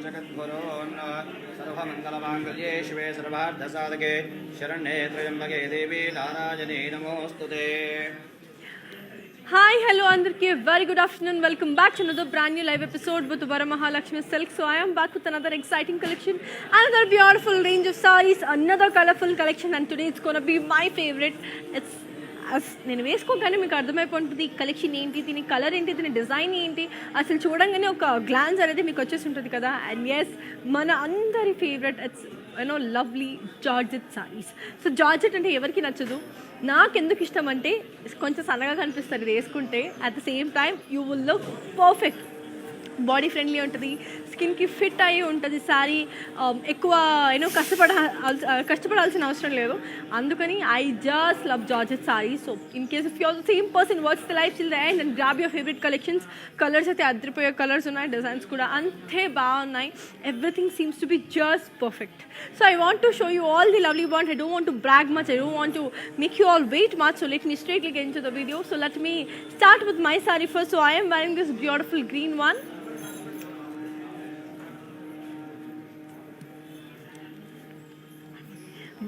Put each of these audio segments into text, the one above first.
जगद्गुरोन् सर्वमङ्गलमाङ्गल्ये शिवे सर्वार्थसाधके शरण्ये त्र्यम्बके देवी नारायणे नमोऽस्तुते. Hi, hello, Andarki. Very good afternoon. Welcome back to another brand new live episode with Varamahalakshmi Silk. So I am back with another exciting collection, another beautiful range of sarees, another colorful collection, and today it's gonna be my favorite. It's నేను వేసుకోగానే మీకు అర్థమైపోతుంది collection ఏంటి, దీని colour ఏంటి, దీని design ఏంటి, అసలు చూడంగానే ఒక గ్లాన్స్ అనేది మీకు వచ్చేసి ఉంటుంది కదా. అండ్ ఎస్, మన అందరి favourite it's lovely georgette saris. So georgette అంటే ఎవరికి నచ్చదు? నాకు ఎందుకు ఇష్టం అంటే కొంచెం సన్నగా కనిపిస్తుంది ఇది వేసుకుంటే, at the same time you will look perfect, body friendly ఉంటుంది, స్కిన్కి ఫిట్ అయ్యి ఉంటుంది శారీ. ఎక్కువ కష్టపడాల్సిన అవసరం లేదు. అందుకని I just love georgette sari. So in case if you are the same person watch the life till the end and grab your favourite collections. Colours అయితే అదిరిపోయే కలర్స్ ఉన్నాయి, డిజైన్స్ కూడా అంతే బాగున్నాయి. Everything seems to be just perfect. So I want to show you all the lovely ones. I don't want to brag much. I don't want to make you all wait much. So let me straightly get into the video. So let me start with my saree first. So I am wearing this beautiful green one.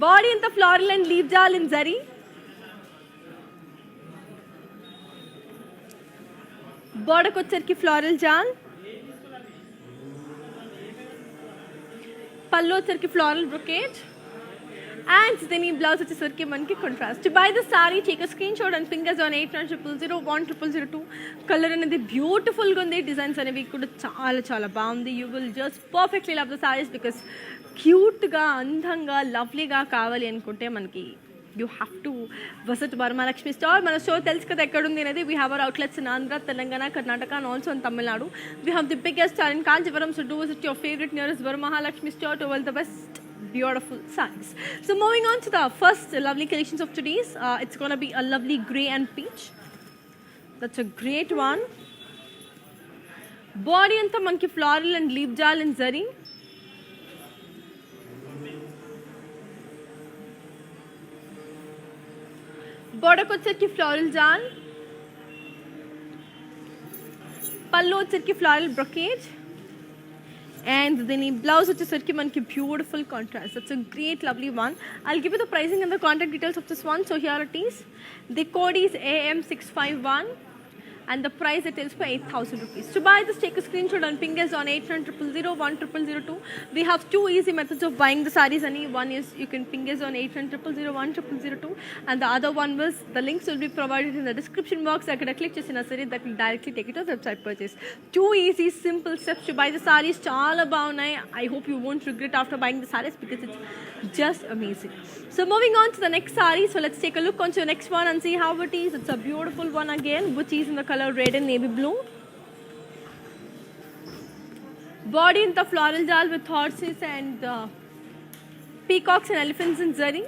Body in the floral and leaf jal in zari. Border kocherki floral jal. పళ్ళు వచ్చరికి floral brocade and దీని blouse వచ్చేసరికి మనకి contrast. To buy the sorry take a screen shot and fingers on 8900010002. Colour అనేది బ్యూటిఫుల్గా ఉంది, designs అనేవి కూడా చాలా చాలా బాగుంది. You will just perfectly love the saris because క్యూట్గా, అందంగా, లవ్లీగా కావాలి అనుకుంటే మనకి you have to visit Varamahalakshmi store. Mana store tells kada ekkadundi anedi. We have our outlets in Andhra, Telangana, Karnataka and also in Tamil Nadu. We have the biggest store in Kanchipuram, so do visit your favorite nearest Varamahalakshmi store to all the best beautiful sarees. So moving on to the first lovely collections of today's, it's going to be a lovely grey and peach. That's a great one. Body anta manki floral and leaf jal and zari. Border వచ్చరికి floral John, పళ్ళు వచ్చరికి floral బ్రొకేజ్ and దీని blouse వచ్చేసరికి మనకి beautiful contrast. That's a great lovely one. I'll give you the pricing and the contact details of this one. So here it is. The code is AM651 and the price it is for 8,000 rupees. To buy this, take a screenshot and ping us on 8900010002. We have two easy methods of buying the sarees. One is you can ping us on 8900010002 and the other one was the links will be provided in the description box. I could click just in a saree that will directly take you to the website purchase. Two easy simple steps to buy the sarees. Chala bagunnai. I hope you won't regret after buying the sarees because it's just amazing. So moving on to the next saree. So let's take a look onto the next one and see how it is. It's a beautiful one again, which is in the color red and navy blue. Body in the floral jal with horses and peacocks and elephants in zari.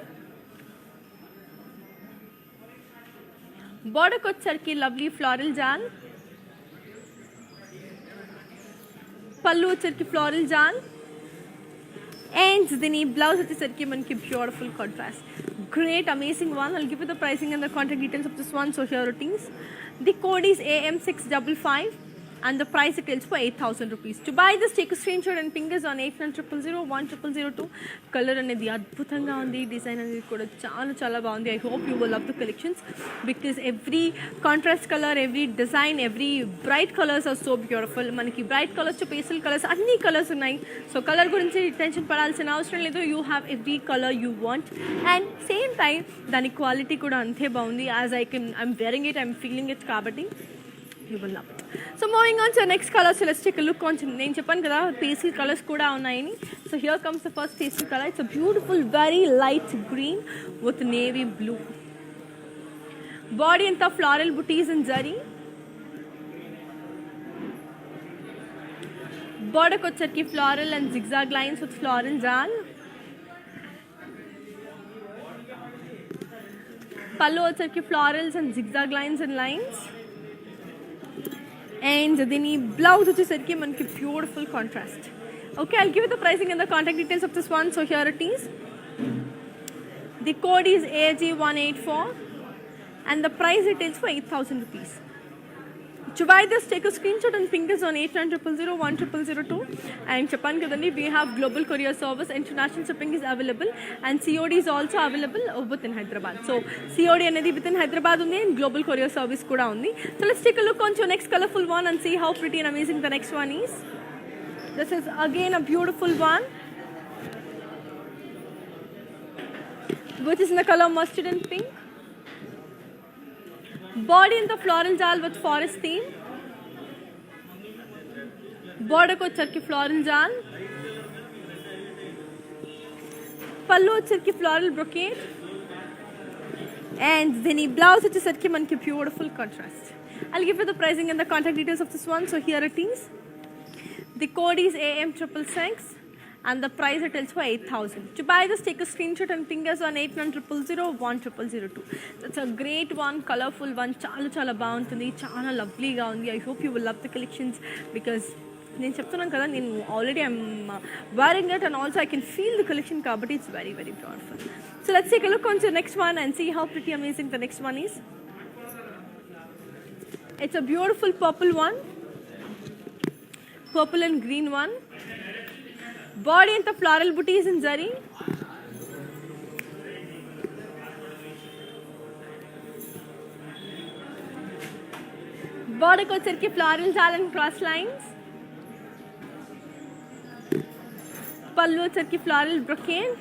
Border kocherki lovely floral jal. Pallu వచ్చరికి floral jal. And the blouse వచ్చేసరికి మనకి beautiful contrast. Great, amazing one. I'll give you the pricing and the contact details of this one. So here it is. The code is AM655 and the price it is for 8,000 rupees. To buy this, take a screenshot and ping us on 8900010002. Color అనేది అద్భుతంగా ఉంది, design అనేది కూడా చాలా చాలా బాగుంది. I hope you will love the collections because every contrast color, every design, every bright colors are so beautiful. మనకి bright colors to pastel colors అన్ని కలర్స్ ఉన్నాయి. సో కలర్ గురించి టెన్షన్ పడాల్సిన అవసరం లేదు. You have every color you want and same time దాని quality కూడా అంతే బాగుంది. As I'm wearing it, I'm feeling it kabatti you will love it. So moving on to the next color. So let's take a look on. నేను చెప్పాను కదా pastel colors కూడా ఉన్నాయని. So here comes the first pastel color. It's a beautiful very light green with navy blue. Body anta floral booties and zari. Border kocherki floral and zigzag lines with floral jal. Pallu వచ్చరికి florals and zigzag lines and lines. And దీని blouse వచ్చేసరికి మనకి beautiful contrast. Okay, I'll give you the pricing and the contact details of this one. So here it is. The code is AG184 and the price it is for 8,000 rupees. To buy this, take a screenshot and ping us on 8900010002. And Japan kadandi, we have global courier service. International shipping is available, and COD is also available within Hyderabad. So COD anedi within Hyderabad undi, and global courier service kuda undi. So let's take a look on to your next colorful one and see how pretty and amazing the next one is. This is again a beautiful one, which is in the color mustard and pink. Body in the floral jal with forest theme. Border ko charki floral jal. Pallu charki floral brocade. And then blouse which is charki manki beautiful contrast. I'll give you the pricing and the contact details of this one. So here it is. The code is AM666. And the price it is for 8,000. To buy this, take a screenshot and ping us on 8900010002. That's a great one, colorful one, chala baguntundi, chala lovely ga undi. I hope you will love the collections because already I'm wearing it, and also I can feel the collection but it's very, very beautiful. So let's take a look on to the next one and see how pretty amazing the next one is. It's a beautiful purple one, purple and green one. Body and the floral booties in zari. Border ko charki floral jal and cross lines. Pallu charki floral brocade.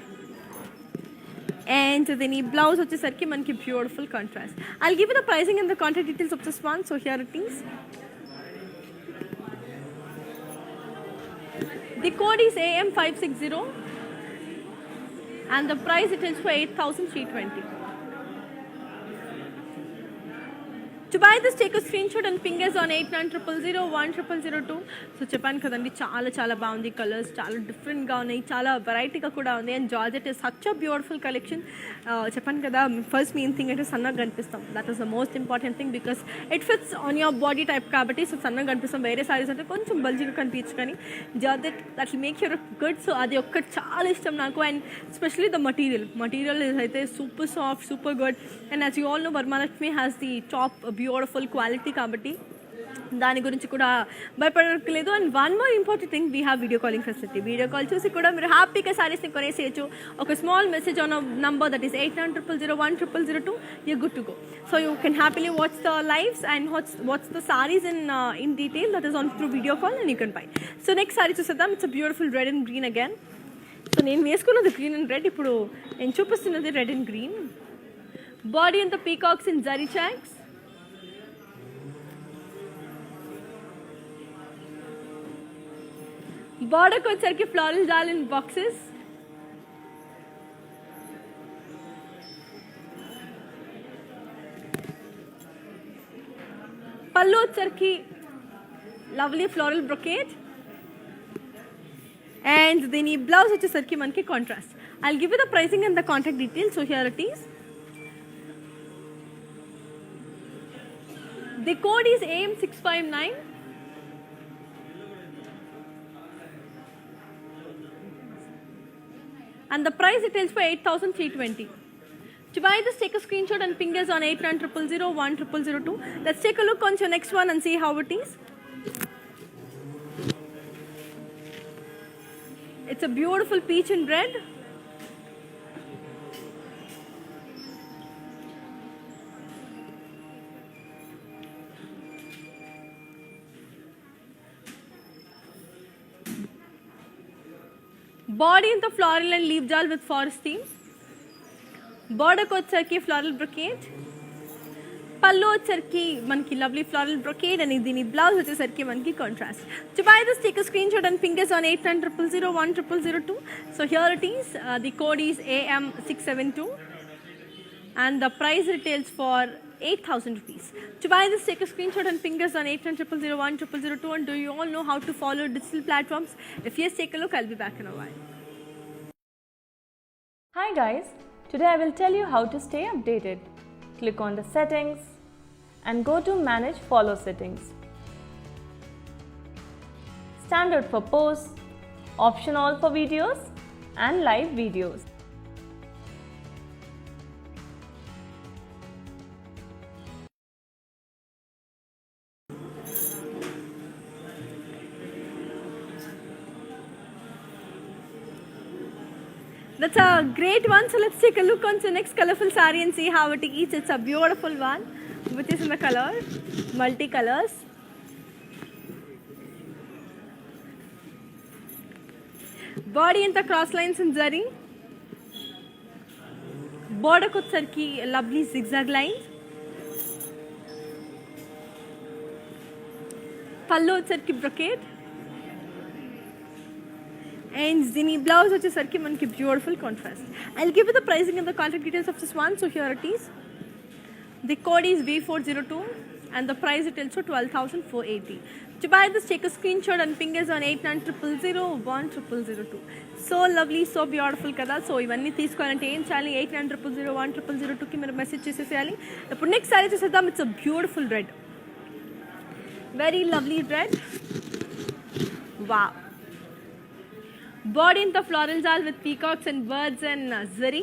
And then the blouse which is charki manki beautiful contrast. I'll give you the pricing and the contact details of this one. So here it is. The code is AM560 and the price it is for 8,320. To buy this, take a screenshot and ping us on 8900010002. So Japan kadandi chala baundi colors, chala different ga unnai, chala variety ga kuda undi, and Georgette is such a beautiful collection. Japan kada first main thing it is sanna ganpistam. That is the most important thing because it fits on your body type kabatti. So sanna ganpistam vere sarees ante koncham bulgy ga kanpichu kani Georgette that will make you look good. So adi okkati chala ishtam naku, and especially the material is aithe super soft, super good, and as you all know Varmalakshmi has the top beautiful quality kabatti దాని గురించి కూడా భయపడక్కర్లేదు. And one more important thing, we have video calling facility. Video call చూసి కూడా మీరు హ్యాపీగా సారీస్ని కొనేసేయచ్చు. ఒక small message on number that is 8900010002. you're good to go. So you can happily watch the lives and watch the sarees in detail, that is on through video call, and you can buy. So next saree చూసేద్దాం. It's a beautiful red and green again. So నేను వేసుకున్నది green and red, ఇప్పుడు నేను చూపిస్తున్నది red and green. Body అంతా peacocks in zari checks. Border ko charki floral jal in boxes. Pallu charki lovely floral brocade. And then blouse which is charki manki contrast. I'll give you the pricing and the contact details. So here it is. The code is AM659. And the price it is for 8,320. To buy this, take a screenshot and ping us on 8900010002. Let's take a look on your next one and see how it is. It's a beautiful peach and red. Body in the floral and leaf jal with forest theme. Border ko charki floral brocade. Pallu charki manki lovely floral brocade, and idini blouse which is charki manki contrast. To buy this, take a screenshot and ping us on 8900010002. So here it is. The code is AM672 and the price retails for 8,000 rupees. To buy this, take a screenshot and ping us on 8900010002. And do you all know how to follow digital platforms? If yes, take a look. I'll be back in a while. Hi guys, today I will tell you how to stay updated. Click on the settings and go to manage follow settings. Standard for posts, option all for videos and live videos. That's a great one. So let's take a look on the next colorful saree and see how it is. It's a beautiful one, which is in the color multicolors. Body and the cross lines in zari. Border kotsarki lovely zigzag lines. Pallu వచ్చరికి brocade. And Zini blouse వచ్చేసరికి మనకి beautiful contrast. I'll give you the pricing and the contact details of this one. So here it is. The code is V402 and the price it tells for 12,480. To buy this, take a screenshot and ping us on 8900010002. So lovely, so beautiful kada. So ఇవన్నీ తీసుకోవాలంటే ఏం చేయాలి 8900010002 కి మీరు message చేసేసేయాలి. ఇప్పుడు next sorry చూసేద్దాం. It's a beautiful red, very lovely red. Wow. Body in the floral jal with peacocks and birds and zari.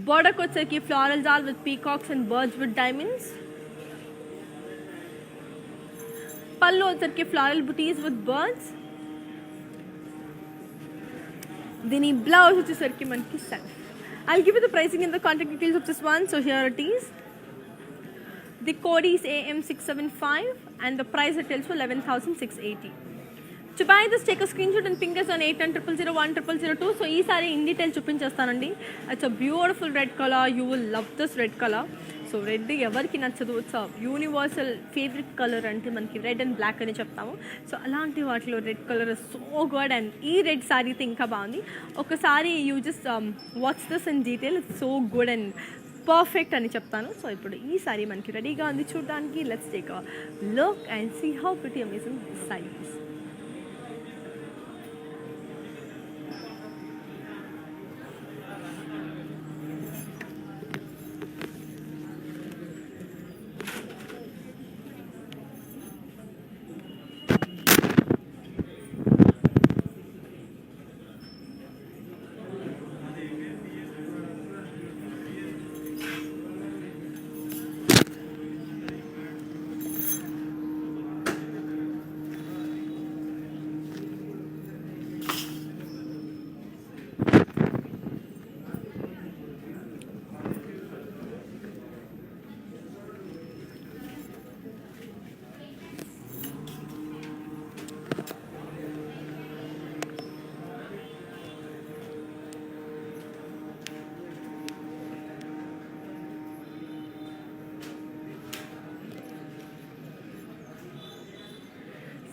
Border kotsarki floral jal with peacocks and birds with diamonds. Pallu వచ్చరికి floral booties with birds. Dini blouse వచ్చేసరికి మనకి self. I'll give you the pricing and the contact details of this one. So here it is. The code is AM675 and the price it tells for 11,680. To buy this, take a screenshot and ping us on 8900010002. So ee saree in detail చూపించేస్తానండి. It's a beautiful red color. You will love this red color. So red ఎవరికి నచ్చదు. It's a universal favorite color అంటే మనకి red and black అని చెప్తాము. So అలాంటి వాటిలో red colour is so good and ఈ red sorry అయితే ఇంకా బాగుంది. ఒకసారి you just watch this in detail. It's so good and perfect అని చెప్తాను. సో ఇప్పుడు ఈ సారీ మనకి రెడీగా ఉంది చూడడానికి. Let's take a look and see how pretty amazing this sari is.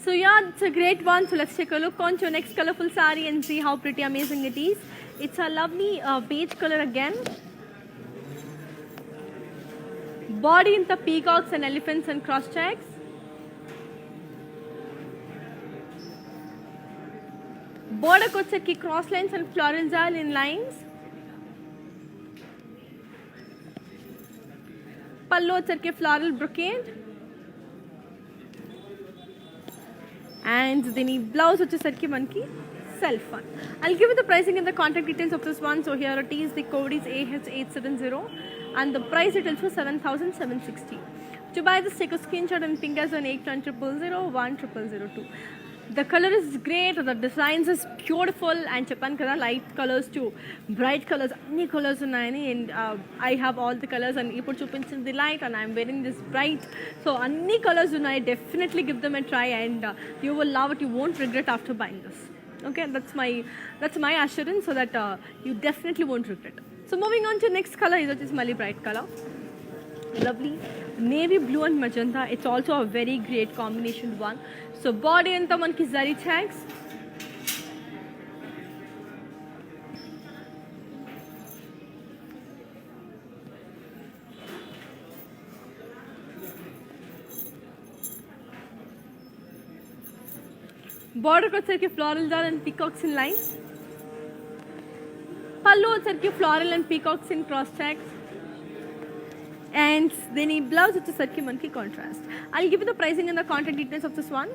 So yeah, it's a great one. So let's take a look on to your next colorful saree and see how pretty amazing it is. It's a lovely beige color again. Body in the peacocks and elephants and cross checks. Border kotsarki cross lines and floral jal in lines. Pallu వచ్చరికి floral brocade. And then blouse వచ్చేసరికి మనకి self one. I'll give you the pricing and the contact details of this one. So here it is. The code is AH870 and the price it is for 7,760. To buy this, take a screenshot and ping us on 8900010002. The color is great, the designs is beautiful and చెప్పాను కదా light colors to bright colors అన్ని colors ఉన్నాయని and I have all the colors and ఇప్పుడు చూపించింది light and I'm wearing this bright. So అన్ని colors ఉన్నాయి. Definitely give them a try and you will love it. You won't regret after buying this. Okay, that's my assurance so that you definitely won't regret. So moving on to next color is this mali bright color. Lovely navy blue and magenta. It's also a very great combination one. So body anta manki zari checks. Border వచ్చరికి floral jal and peacocks in line. Pallu వచ్చరికి floral and peacocks in cross checks. And then ఈ blouse వచ్చేసరికి మనకి contrast. I'll give you the pricing and the contact details of this one.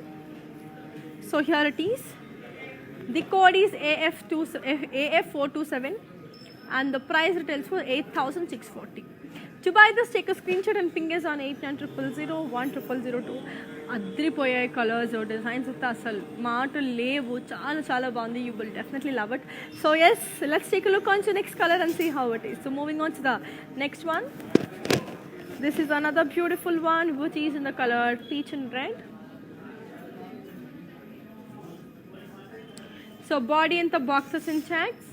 So here it is. The code is AF427 and the price retails for 8,640. To buy this, take a screenshot and ping us on 8900010002. అద్రిపోయాయి colours designs అయితే అసలు మాటలు లేవు చాలా చాలా బాగుంది you will definitely love it so yes let's take a look on to next colour and see how it is so moving on to the next one this is another beautiful one which is in the colour peach and red so body అంతా boxes in checks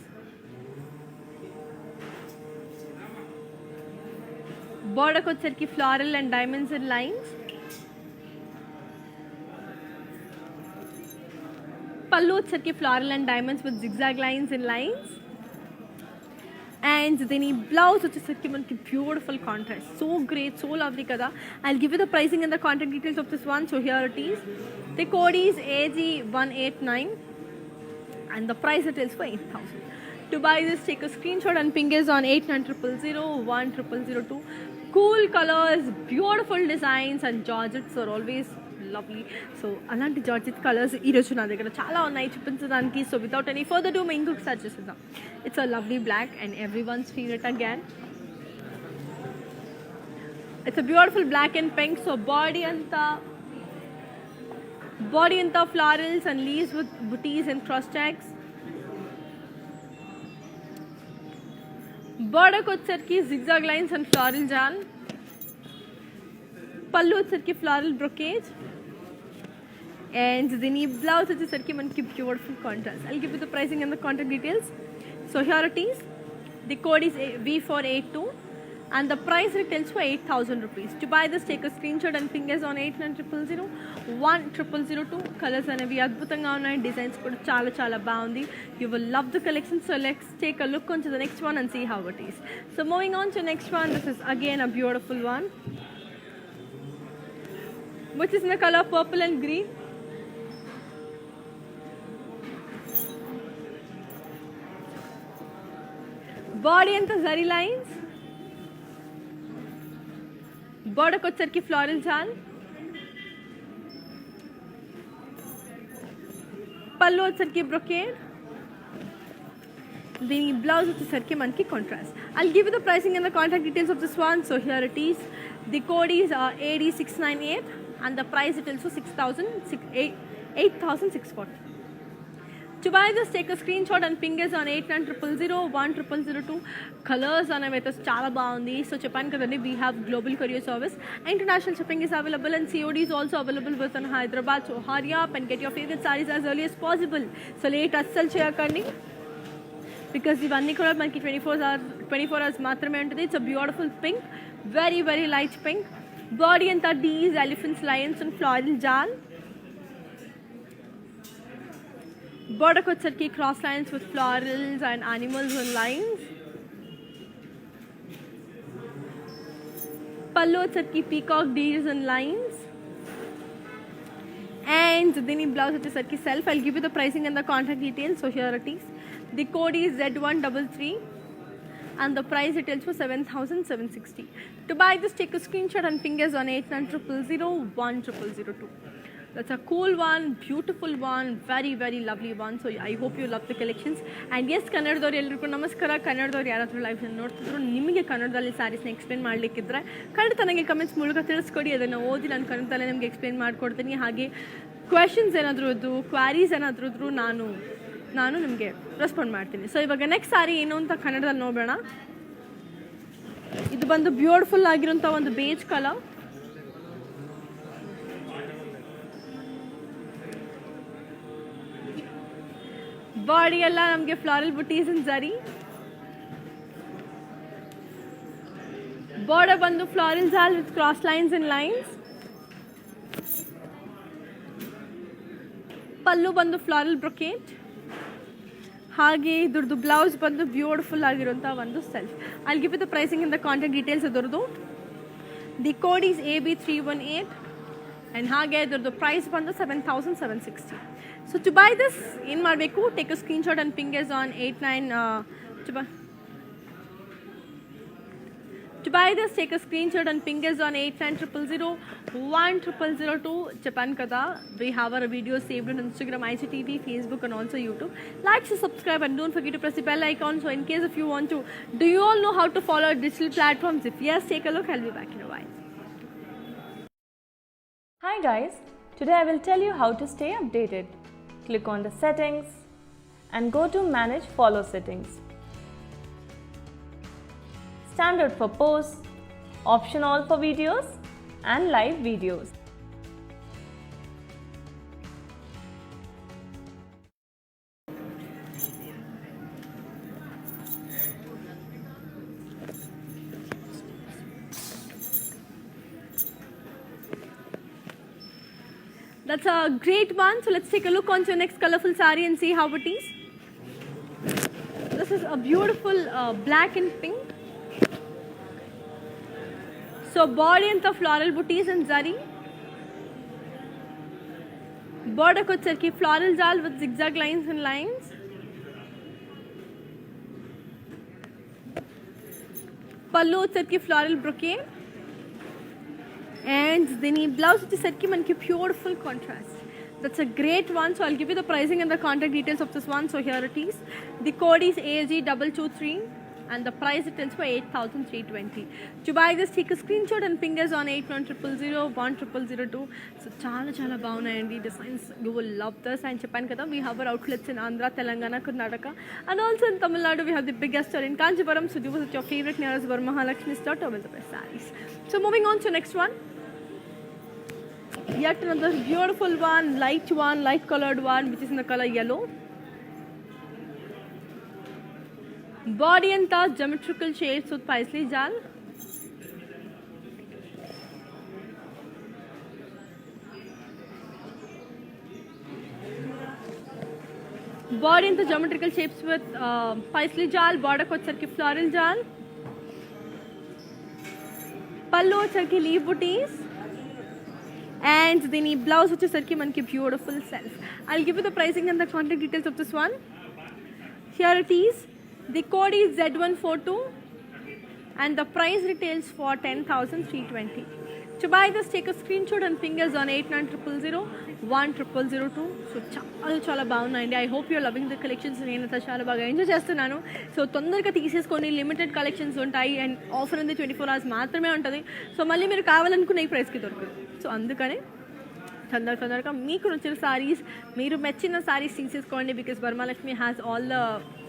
బోర్డర్కి వచ్చేసరికి floral and diamonds in lines pallu వచ్చేసరికి floral and diamonds with zigzag lines in lines and దీని blouse వచ్చేసరికి మనకి beautiful contrast so great so lovely కదా I give you the pricing and the contact details of this one so here it is the code is AG189 and the price it is for 8,000. To buy this, take a screenshot and ping us on 8900010002. Cool colors, beautiful designs and georgettes are always lovely. So అలాంటి georgette colours ఈరోజు నా దగ్గర చాలా ఉన్నాయి చూపించడానికి so without any further ado మేము ఇంకొక search చేసేద్దాం it's a lovely black and everyone's favourite again it's a beautiful black and pink so body అంతా florals and leaves with booties and cross checks. Border వచ్చేసరికి zigzag lines and floral jal. పళ్ళు వచ్చేసరికి floral brocade. And దీని blouse వచ్చేసరికి మనకి beautiful contrast. I'll give you the pricing and the contact details. So here it is. The code is V482. And the price retails for 8,000 rupees. To buy this, take a screenshot and ping us on 8900010002. Colors అనేవి అద్భుతంగా ఉన్నాయి designs కూడా చాలా చాలా బాగుంది you will love the collection so let's take a look onto the next one and see how it is. So moving on to next one, this is again a beautiful one which is in the color purple and green. Body and the zari lines, బోర్డర్కి వచ్చేసరికి floral జాల్ పళ్ళు వచ్చేసరికి brocade దీని blouse వచ్చేసరికి మనకి contrast I'll give you the pricing and the contact details of this one so here it is the code is AD698 and the price it is for 8,640. To buy this, take a screenshot and ping us on 8900010002. Colors అనేవైతే చాలా బాగుంది so చెప్పాను కదండి we have global courier service. International shipping is available and COD is also available within Hyderabad. So hurry up and get your favorite sarees as early as possible. So late అస్సలు చేయకండి because ఇవన్నీ కూడా మనకి 24 hours మాత్రమే ఉంటుంది. It's a beautiful pink, very very light pink. Body అంతా D's, elephants, lions and floral jal. Border వచ్చేసరికి cross lines with florals and animals and lines. పళ్ళు వచ్చేసరికి peacock deers and lines. And దీని బ్లౌజ్ వచ్చేసరికి self. I'll give you the pricing and the contact details. So here it is. The code is Z133 and the price it is for 7,760. To buy this, take a screenshot and ping us on 8900010002. That's a cool one, beautiful one, very very lovely one. So I hope you love the collections. And yes, ಕನ್ನಡದವ್ರು ಎಲ್ಲರಿಗೂ ನಮಸ್ಕಾರ. ಕನ್ನಡದವ್ರು ಯಾರಾದರೂ live ನೋಡ್ತಿದ್ರು ನಿಮಗೆ ಕನ್ನಡದಲ್ಲಿ ಸ್ಯಾರೀಸ್ನ explain ಮಾಡಲಿಕ್ಕಿದ್ರೆ ಖಂಡಿತ ನನಗೆ comments ಮೂಲಕ ತಿಳಿಸ್ಕೊಡಿ. ಅದನ್ನು ಓದಿ ನಾನು ಕನ್ನಡದಲ್ಲೇ ನಿಮಗೆ ಎಕ್ಸ್ಪ್ಲೇನ್ ಮಾಡಿಕೊಡ್ತೀನಿ. ಹಾಗೆ ಕ್ವೆಶನ್ಸ್ ಏನಾದರೂ ಇದ್ದು ಕ್ವಾರೀಸ್ ಏನಾದರೂ ಇದ್ದರೂ ನಾನು ನಿಮಗೆ ರೆಸ್ಪಾಂಡ್ ಮಾಡ್ತೀನಿ. ಸೊ ಇವಾಗ ನೆಕ್ಸ್ಟ್ ಸಾರಿ ಏನು ಅಂತ ಕನ್ನಡದಲ್ಲಿ ನೋಡೋಣ. ಇದು ಬಂದು ಬ್ಯೂಟಿಫುಲ್ ಆಗಿರೋಂಥ ಒಂದು ಬೇಜ್ ಕಲರ್. ಬಾಡಿ ಎಲ್ಲ ನಮಗೆ ಫ್ಲಾರಲ್ ಬುಟೀಸ್ ಇನ್ ಜರಿ. ಬಾರ್ಡರ್ ಬಂದು floral jaal with cross lines in lines. Pallu ಬಂದು ಫ್ಲಾರಲ್ ಬ್ರೊಕೇಟ್. ಹಾಗೆ ಇದ್ರದ್ದು ಬ್ಲೌಸ್ ಬಂದು ಬ್ಯೂಟಿಫುಲ್ ಆಗಿರುವಂಥ ಒಂದು self. I'll give you the pricing and the contact details ಅದರದ್ದು. The code is AB318 and ಹಾಗೆ ಇದ್ರದ್ದು ಪ್ರೈಸ್ ಬಂದು 7,760. So to buy this, ಏನು ಮಾಡಬೇಕು, take a screenshot and ping us on 89 To buy this, take a screenshot and ping us on 8900010002. Japan Kada. We have our videos saved on Instagram, IGTV, Facebook and also YouTube. Like, subscribe and don't forget to press the bell icon. So in case if you want to, do you all know how to follow digital platforms? If yes, take a look. I'll be back in a while. Hi Hi guys, today I will tell you how to stay updated. Click on the settings and go to manage follow settings. Standard for posts, option all for videos and live videos. That's a great one. So let's take a look on to your next colorful saree and see how it is. This is a beautiful black and pink. So body and the floral booties and zari. Border ko charki floral jal with zigzag lines and lines. Pallu charki floral brocade. And then blouse which is manki beautiful contrast. That's a great one. So I'll give you the pricing and the contact details of this one. So here it is. The code is AG223 and the price it tells for 8,320. To buy this, take a screenshot and ping us on 8100010002. So chala bagunnayandi designs. You will love this. And Japan kada we have our outlets in Andhra, Telangana, Karnataka, and also in Tamil Nadu we have the biggest store in Kanchipuram. So do visit your favorite nearest Varamahalakshmi store to with the best sarees. So moving on to the next one. Yet another beautiful one, light colored one, which is in the color yellow. Body and the geometrical shades with paisley jal. Body and the geometrical shapes with paisley jal. Border ko charki floral jal. Pallu charki leaf booties. And then blouse which is manki beautiful self. I'll give you the pricing and the contact details of this one. Here it is. The code is Z142 and the price retails for 10,320. To buy this, take a screenshot and ping us on 8900010002. So chala bagunnayandi. I hope you're loving the collections. Nenu chala baga enjoy chestunnanu. So తొందరగా తీసేసుకొని limited collections ఉంటాయి and offer అనేది 24 hours మాత్రమే ఉంటుంది. So మళ్ళీ మీరు కావాలనుకున్న ఈ ప్రైస్కి దొరకదు. సో అందుకనే తొందరగా మీకు నచ్చిన సారీస్ మీరు మెచ్చిన సారీస్ తీసేసుకోండి because Varamahalakshmi has all the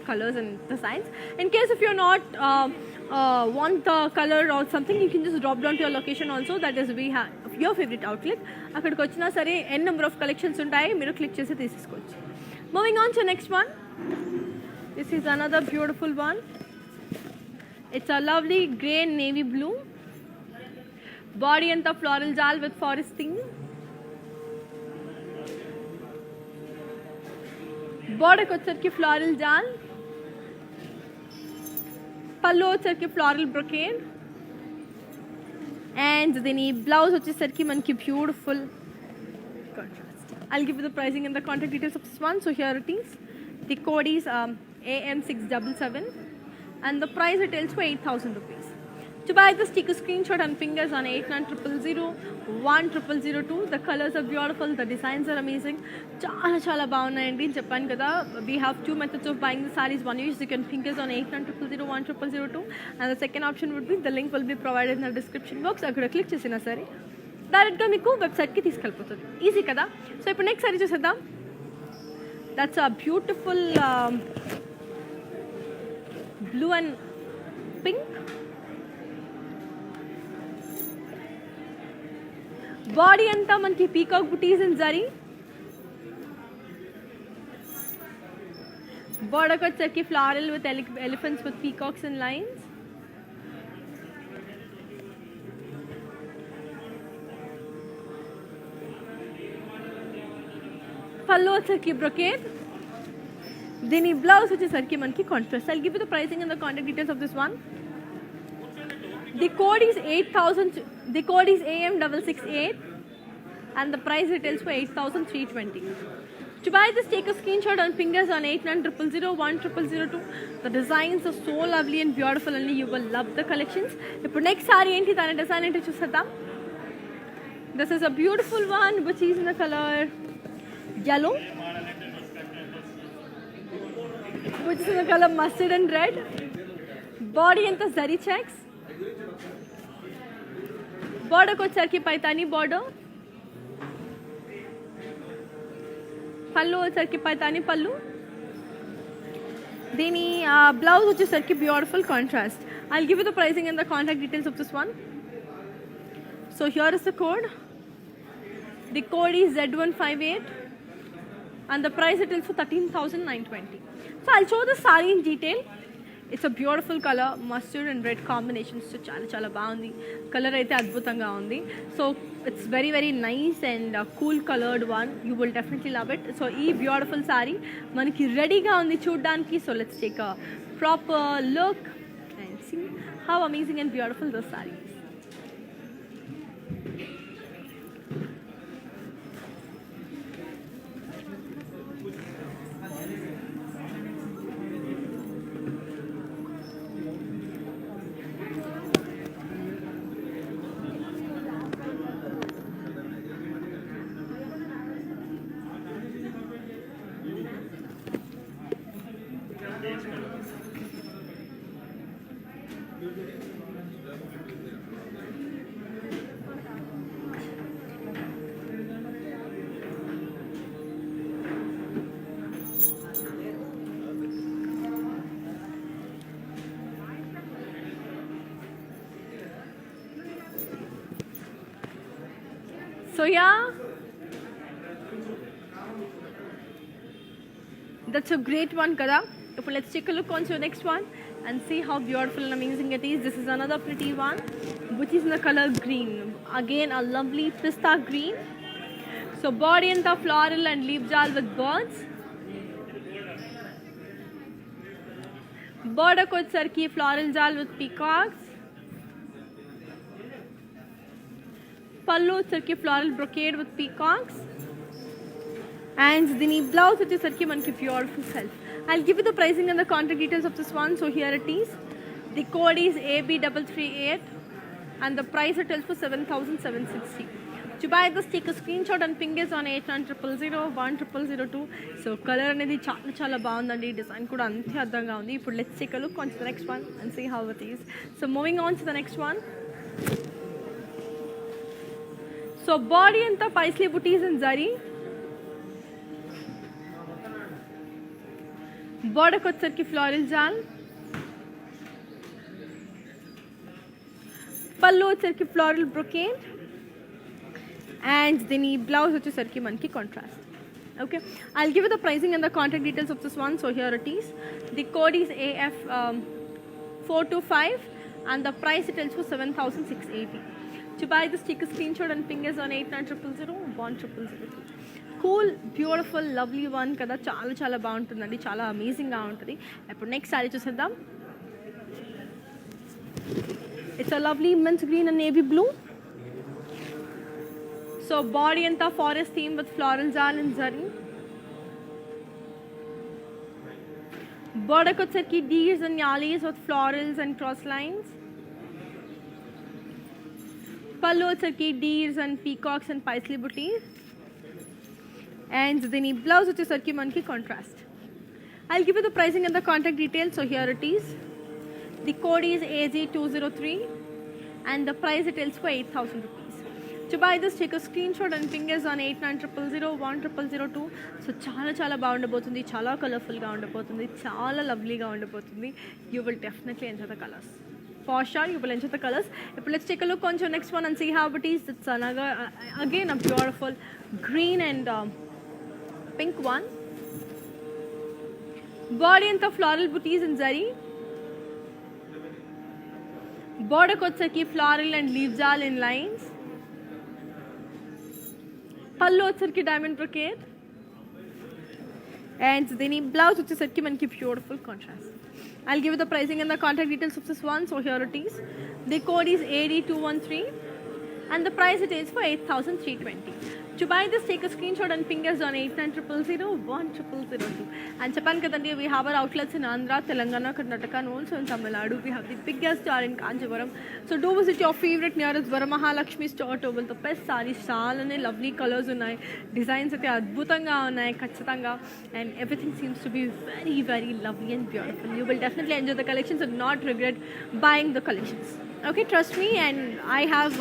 colors and designs. In case if you're not want the color or something, you can just drop down to your location also. That is we have your favorite outlet. అక్కడికి వచ్చినా సరే n number of collections ఉంటాయి, మీరు click చేసి తీసేసుకోవచ్చు. Moving on to next one. This is another beautiful one. It's a lovely grey and navy blue. Body and the floral jal with forest theme. Border ko charki floral jal. Pallu charki floral brocade. And then blouse which is manki beautiful contrast. I'll give you the pricing and the contact details of this one. So here it is. The code is AM677 and the price retails for 8,000 rupees. To buy this, take a screenshot and ping us on 8900010002. The colors are beautiful, the designs are amazing. Chala bagunnayandi in Japan kada. We have two methods of buying the sarees. One is you can ping us on 8900010002 and the second option would be the link will be provided in the description box. Akkada click chesina sare direct ga meeku website ki తీసుకెళ్ళిపోతుంది. Easy kada. So ఇప్పుడు next saree చూసేద్దాం. That's a beautiful blue and pink. Body anta manki peacock booties and zari. Border ko charki floral with elephants with peacocks and lines. Pallu charki brocade. Then blouse which is manki contrast. I'll give you the pricing and the contact details of this one. The code is 8,000. The code is AM668 and the price retails for 8,320. To buy this, take a screenshot and ping us on 8900010002. The designs are so lovely and beautiful and you will love the collections. Now next saree enti tana design enti chusedam. This is a beautiful one which is in the color yellow, which is in the color mustard and red. Body and the zari checks. Border ko charki paitani border. పళ్ళు వచ్చేసరికి పైతాని పళ్ళు. దీని blouse వచ్చేసరికి beautiful contrast. I'll give you the pricing and the contact details of this one. So here is the code. The code is Z158 and the price it is for 13,920. So I'll show the saree in detail. It's a beautiful color, mustard and red combination. So chala baagundi. Color aithe adbhutanga undi. So it's very nice and cool colored one. You will definitely love it. So ee beautiful saree manaki ready ga undi chuddaniki. So let's take a proper look and see how amazing and beautiful this saree is. So yeah, that's a great one, kada. Now let's take a look on to the next one and see how beautiful and amazing it is. This is another pretty one, which is in the color green. Again, a lovely pista green. So body and the floral and leaf jal with birds. Border coat sarki floral jal with peacocks. Pallu sarki floral brocade with peacocks. And the blouse which is sarki manki beautiful self. I'll give you the pricing and the contact details of this one. So here it is. The code is AB338 and the price it is for 7,760. To buy this, take a screenshot and ping us on 8900010002. So color anedi chala baagundandi, design kuda ante addanga undi. Now let's take a look on to the next one and see how it is. So moving on to the next one. So body anta paisley booties and zari. Border kotsarki floral jal. Pallu వచ్చేసరికి floral brocade. And then blouse వచ్చేసరికి మనకి contrast. Okay, I'll give you the pricing and the contact details of this one. So here it is. The code is AF425 and the price it is for 7,680. To buy this, take a screenshot and ping us on 8900010002. Cool, beautiful, lovely one kada. Chala బాగుంటుందండి, చాలా amazing గా ఉంటుంది. ఇప్పుడు next sorry చూసేద్దాం. It's a lovely mint green and navy blue. So body anta forest theme with floral jal and zari. Border kotsarki deers and yalis with florals and cross lines. Pallu వచ్చేసరికి deers and peacocks and paisley booties. And then blouse వచ్చేసరికి మనకి contrast. I'll give you the pricing and the contact details. So here it is. The code is AG203 and the price it is for 8,000 rupees. To buy this, take a screenshot and ping us on 8900010002. So చాలా బాగుండబోతుంది, చాలా colourful గా ఉండబోతుంది, చాలా లవ్లీగా ఉండబోతుంది. You will definitely enjoy the colors. For sure, you will enjoy the colors. Let's take a look on to the next one and see how it is. It's another, again a beautiful green and pink one. Body and the floral booties in zari. Border kotsarki floral and leaf jal in lines. Pallu వచ్చేసరికి diamond brocade. And then blouse వచ్చేసరికి మనకి beautiful contrast. I'll give you the pricing and the contact details of this one. So here it is. The code is AD213 and the price it is for 8,320. To buy this, take a screenshot and ping us on 8900010002. And Japan kadandi, we have our outlets in Andhra, Telangana, Karnataka, and also in Tamil Nadu. We have the biggest store in Kanchipuram. So do visit your favorite nearest Varamahalakshmi store to with the best sarees, chalane lovely colors unnai, designs ate adbhutanga unnai, kachitanga, and everything seems to be very lovely and beautiful. You will definitely enjoy the collections and not regret buying the collections. Okay, trust me, and I have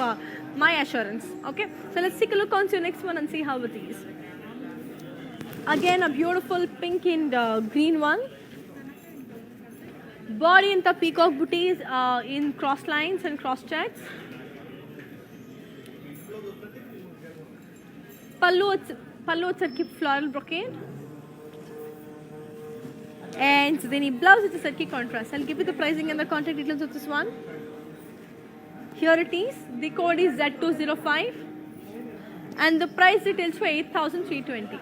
my assurance. Okay, so let's take a look on to the next one and see how it is. Again, a beautiful pink and green one. Body in the peacock booties in cross lines and cross checks. Pallu వచ్చరికి floral brocade. And then blouse వచ్చేసరికి contrast. I'll give you the pricing and the contact details of this one. Here it is. The code is Z205 and the price details for 8,320.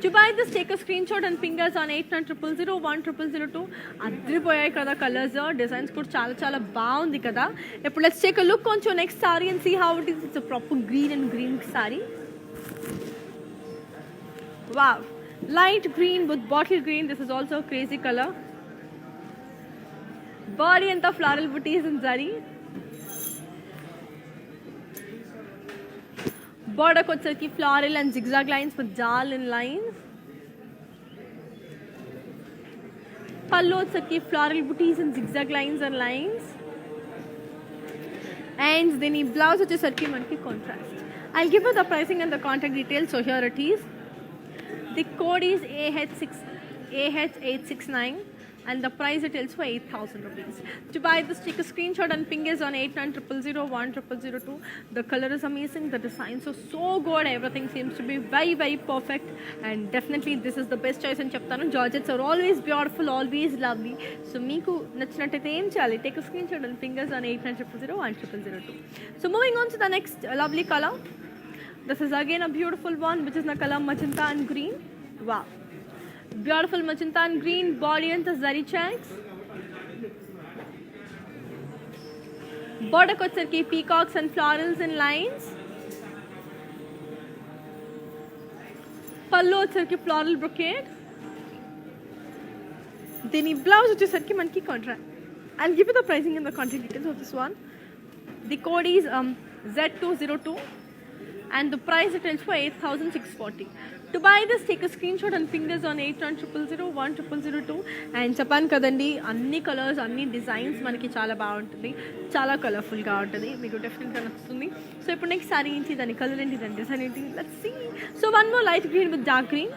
To buy this, take a screenshot and fingers on 8900010002. అద్రిపోయాయి కదా colours designs కూడా చాలా చాలా బాగుంది కదా. ఇప్పుడు let's take a look on your next saree and see how it is. It's a proper green and green saree. Wow, light green with bottle green. This is also a crazy color. Body and the floral booties in zari. Border వచ్చేసరికి floral and zigzag lines with jal and lines. Pallu వచ్చేసరికి floral booties and zigzag lines and lines. And then ఈ blouse వచ్చేసరికి మనకి contrast. I'll give you the pricing and the contact details. So here it is. The code is AH869 and the price details for 8,000 rupees. To buy this, take a screenshot and ping us on 8900010002. The color is amazing, the designs are so good, everything seems to be very very perfect, and definitely this is the best choice in చెప్తాను. Georgettes are always beautiful, always lovely. So మీకు నచ్చినట్టయితే ఏం చేయాలి? Take a screenshot and ping us on 8900010002. So moving on to the next lovely color. This is again a beautiful one, which is the color magenta and green. Wow, beautiful magenta and green. Body and the zari checks. Border వచ్చేసరికి peacocks and florals and lines. పళ్ళు వచ్చేసరికి floral brocade. దీని blouse వచ్చేసరికి మనకి contrast. I'll give you the pricing and the contact details of this one. The code is Z202 and the price details for 8,640. To buy this, take a screenshot and fingers on 8900010002. And చెప్పాను కదండి, అన్ని colours అన్ని designs మనకి చాలా బాగుంటుంది, చాలా కలర్ఫుల్గా ఉంటుంది, మీకు డెఫినెట్గా నచ్చుతుంది. సో ఇప్పుడు నెక్స్ట్ సారీ ఏంటి, దాని కలర్ ఏంటి, దాని డిజైన్ ఏంటి, let's see. So one more light green with dark green.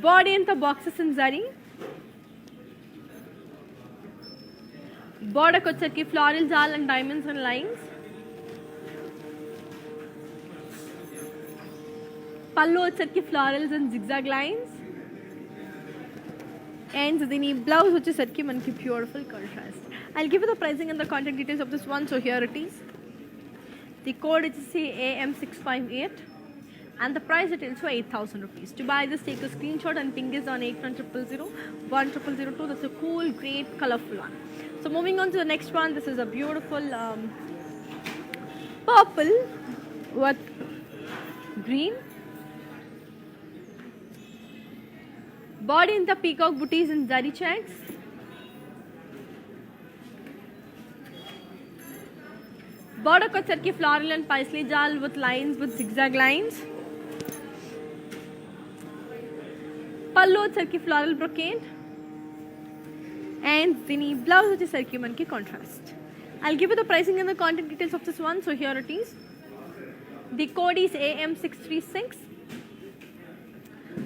Body అంతా బాక్సెస్ ఇన్ జరీ. Border వచ్చేసరికి floral jal and diamonds and lines. పళ్ళు వచ్చేసరికి florals and zigzag lines. And దీని blouse వచ్చేసరికి మనకి beautiful contrast. I'll give you the pricing and the contact details of this one. So here it is. The code is AM658 and the price details for 8,000 rupees. To buy this, take a screenshot and ping us on 8900010002. That's a cool, great, colorful one. So moving on to the next one, this is a beautiful purple with green. Body in the peacock booties and zari checks. Border వచ్చేసరికి floral and paisley jal with lines with zigzag lines. పళ్ళు వచ్చేసరికి floral brocade. And the blouse వచ్చేసరికి మనకి contrast. I'll give you the pricing and the contact details of this one. So here it is. The code is AM636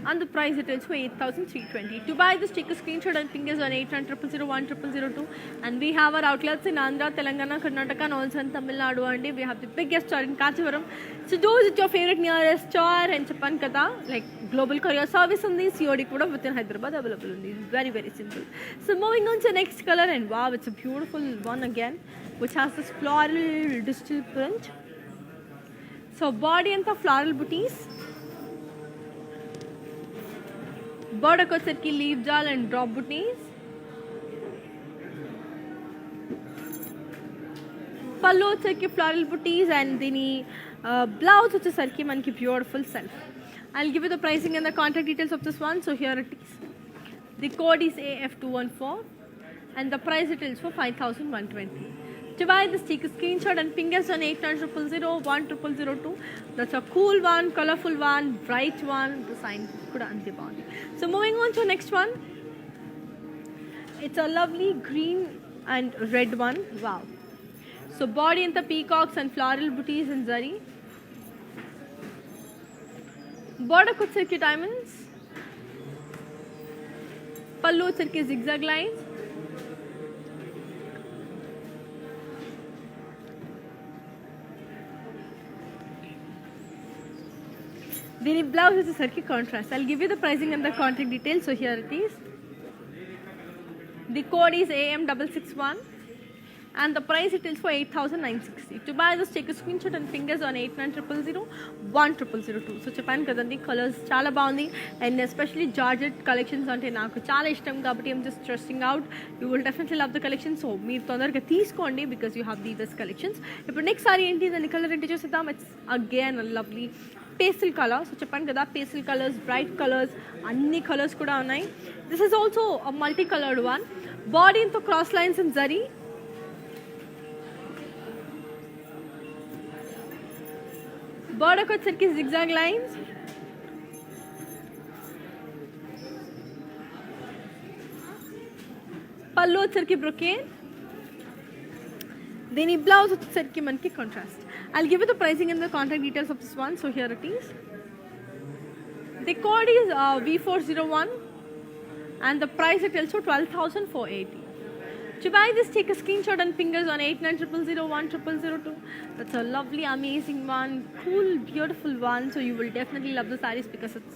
and the price details for 8,320. To buy this, take a screenshot and ping us on 8900010002. And we have our outlets in Andhra, Telangana, Karnataka, and also in Tamil Nadu. And we have the biggest store in Kachivaram. So do visit your favorite nearest store and Chapan Kada, like global courier service on this COD kuda within Hyderabad available on these. Very very simple. So moving on to the next color, and wow, it's a beautiful one again, which has this floral digital print. So body and the floral booties. Border వచ్చేసరికి leaf jal and drop booties. పళ్ళు వచ్చేసరికి floral booties and దీని blouse వచ్చేసరికి మనకి beautiful self. I'll give you the pricing and the contact details of this one. So here it is. The code is AF214 and the price details for 5,120. To buy this, take a screenshot and ping us on 8900010002. That's a cool one, colorful one, bright one, design kuda ante baagundi. So moving on to the next one. It's a lovely green and red one. Wow. So body and the peacocks and floral booties and zari. Border వచ్చేసరికి diamonds. పళ్ళు వచ్చేసరికి zigzag lines. దీని blouse వచ్చేసరికి contrast. I'll give you the pricing and the contact details. So here it is. The code is AM661 and the price it is for 8,960. To buy this, take a screenshot and fingers on 8900010002. So చెప్పాను కదండి, colours చాలా బాగుంది and especially georgette collections అంటే నాకు చాలా ఇష్టం కాబట్టి I'm just trusting out. You will definitely love the collection. So మీరు తొందరగా తీసుకోండి because you have the best collections. ఇప్పుడు నెక్స్ట్ సారీ ఏంటి, దాని కలర్ ఏంటి చూసేద్దాం. It's again lovely pastel colour. So చెప్పాను కదా, పేస్టల్ కలర్స్, బ్రైట్ కలర్స్, అన్ని కలర్స్ కూడా ఉన్నాయి. This is also multi coloured one. Body ఇంతో cross lines and zari. Border వచ్చేసరికి జిగ్జాగ్ లైన్స్. పళ్ళు వచ్చేసరికి బ్రొకేడ్. దీని బ్లౌజ్ వచ్చేసరికి మనకి contrast. I'll give you the pricing and the contact details of this one. So here it is. The code is V401 and the price it tells you 12,480. To buy this, take a screenshot and fingers on 8900010002. That's a lovely, amazing one, cool, beautiful one. So you will definitely love the sarees because it's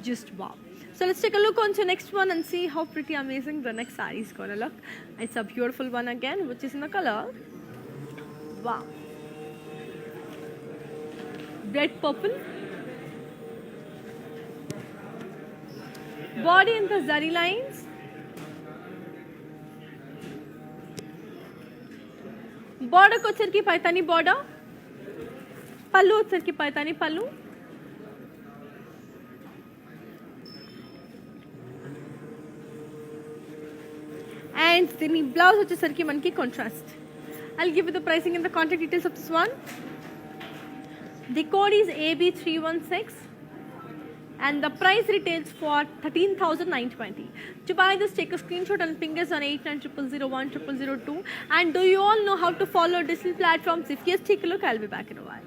just wow. So let's take a look on to next one and see how pretty amazing the next saree is gonna look. It's a beautiful one again, which is in the color wow, red purple. Body in the zari lines. Border వచ్చేసరికి Paithani border. పళ్ళు వచ్చేసరికి పైతాని పళ్ళు. And దీని blouse వచ్చేసరికి మనకి contrast. I'll give you the pricing and the contact details of this one. The code is AB316 and the price retails for 13,920. To buy this, take a screenshot and fingers on 8900010002. And do you all know how to follow digital platforms? If yes, take a look. I'll be back in a while.